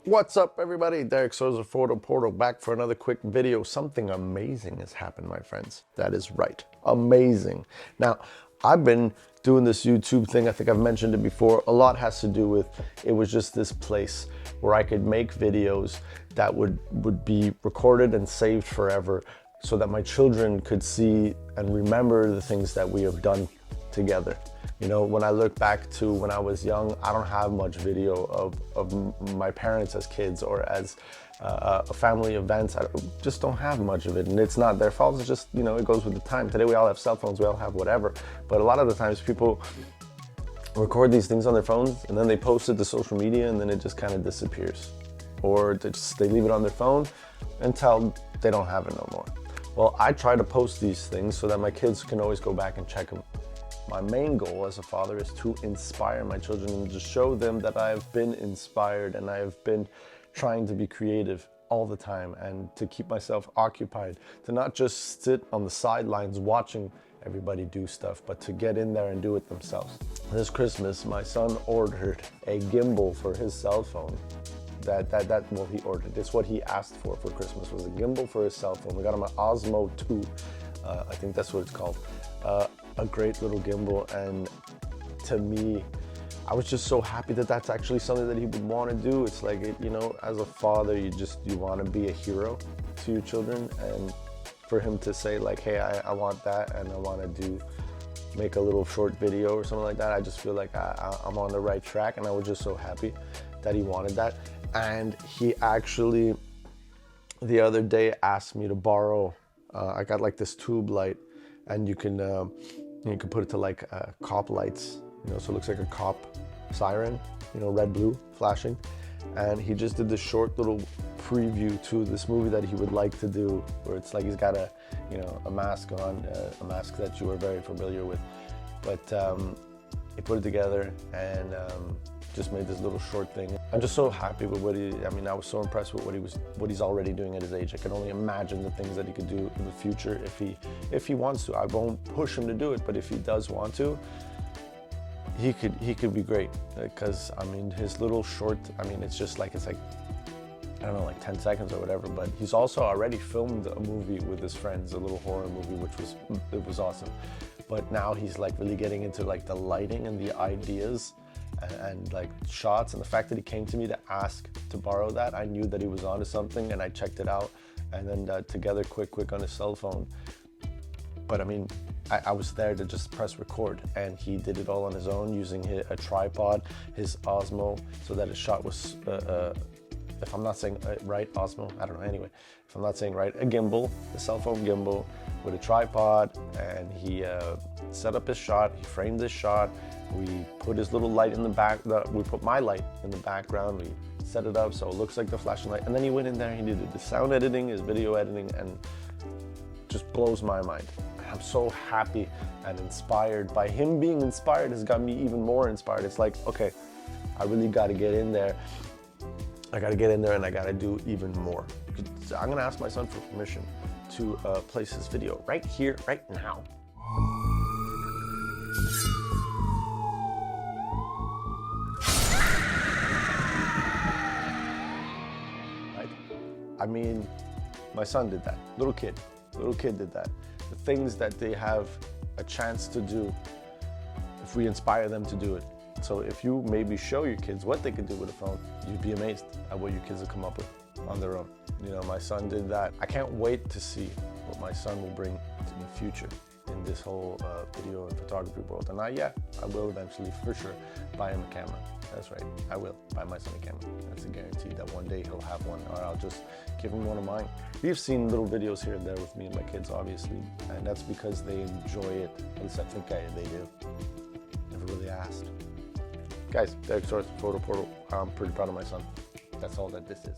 What's up, everybody? Derek Souza, Photo Portal, back for another quick video. Something amazing has happened, my friends. That is right. Amazing. Now, I've been doing this YouTube thing. I think I've mentioned it before. A lot has to do with, it was just this place where I could make videos that would be recorded and saved forever so that my children could see and remember the things that we have done together. You know, when I look back to when I was young, I don't have much video of my parents as kids or as family events. I just don't have much of it, and it's not their fault. It's just, you know, it goes with the time. Today we all have cell phones, we all have whatever, but a lot of the times people record these things on their phones and then they post it to social media and then it just kind of disappears, or they leave it on their phone until they don't have it no more. Well, I try to post these things so that my kids can always go back and check them. My main goal as a father is to inspire my children and to show them that I've been inspired and I've been trying to be creative all the time and to keep myself occupied, to not just sit on the sidelines watching everybody do stuff, but to get in there and do it themselves. This Christmas, my son ordered a gimbal for his cell phone. Well, he ordered. It's what he asked for Christmas, was a gimbal for his cell phone. We got him an Osmo 2, I think that's what it's called. A great little gimbal, and to me, I was just so happy that that's actually something that he would want to do. It's like, you know, as a father, you want to be a hero to your children, and for him to say like, hey, I want that, and I want to make a little short video or something like that, I just feel like I'm on the right track, and I was just so happy that he wanted that. And he actually, the other day, asked me to borrow, I got like this tube light, and you can put it to like cop lights, you know, so it looks like a cop siren, you know, red, blue, flashing. And he just did this short little preview to this movie that he would like to do, where it's like he's got a mask on, a mask that you are very familiar with. But he put it together and just made this little short thing. I'm just so happy with I was so impressed with what he's already doing at his age. I can only imagine the things that he could do in the future if he wants to. I won't push him to do it, but if he does want to, he could be great. Because I mean, his little short, it's like I don't know, like 10 seconds or whatever, but he's also already filmed a movie with his friends, a little horror movie, it was awesome. But now he's like really getting into like the lighting and the ideas and like shots, and the fact that he came to me to ask to borrow that, I knew that he was onto something, and I checked it out, and then together quick on his cell phone. But I mean, I was there to just press record, and he did it all on his own using a tripod, his Osmo, so that his shot was, if I'm not saying right, Osmo, I don't know, anyway, if I'm not saying right, a gimbal, a cell phone gimbal with a tripod, and he set up his shot, he framed his shot, we put his little light in the back, we put my light in the background, we set it up so it looks like the flashing light, and then he went in there and he did the sound editing, his video editing, and just blows my mind. I'm so happy and inspired. By him being inspired has got me even more inspired. It's like, okay, I really got to get in there. I got to get in there and I got to do even more. I'm going to ask my son for permission to place his video right here, right now. Right? I mean, my son did that. Little kid did that. The things that they have a chance to do if we inspire them to do it. So if you maybe show your kids what they could do with a phone, you'd be amazed at what your kids will come up with on their own. You know, my son did that. I can't wait to see what my son will bring in the future in this whole video and photography world. And I will eventually, for sure, buy him a camera. That's right, I will buy my son a camera. That's a guarantee that one day he'll have one, or I'll just give him one of mine. You've seen little videos here and there with me and my kids, obviously, and that's because they enjoy it. At least I think they do. Never really asked. Guys, Derek Souza, Photo Portal. I'm pretty proud of my son. That's all that this is.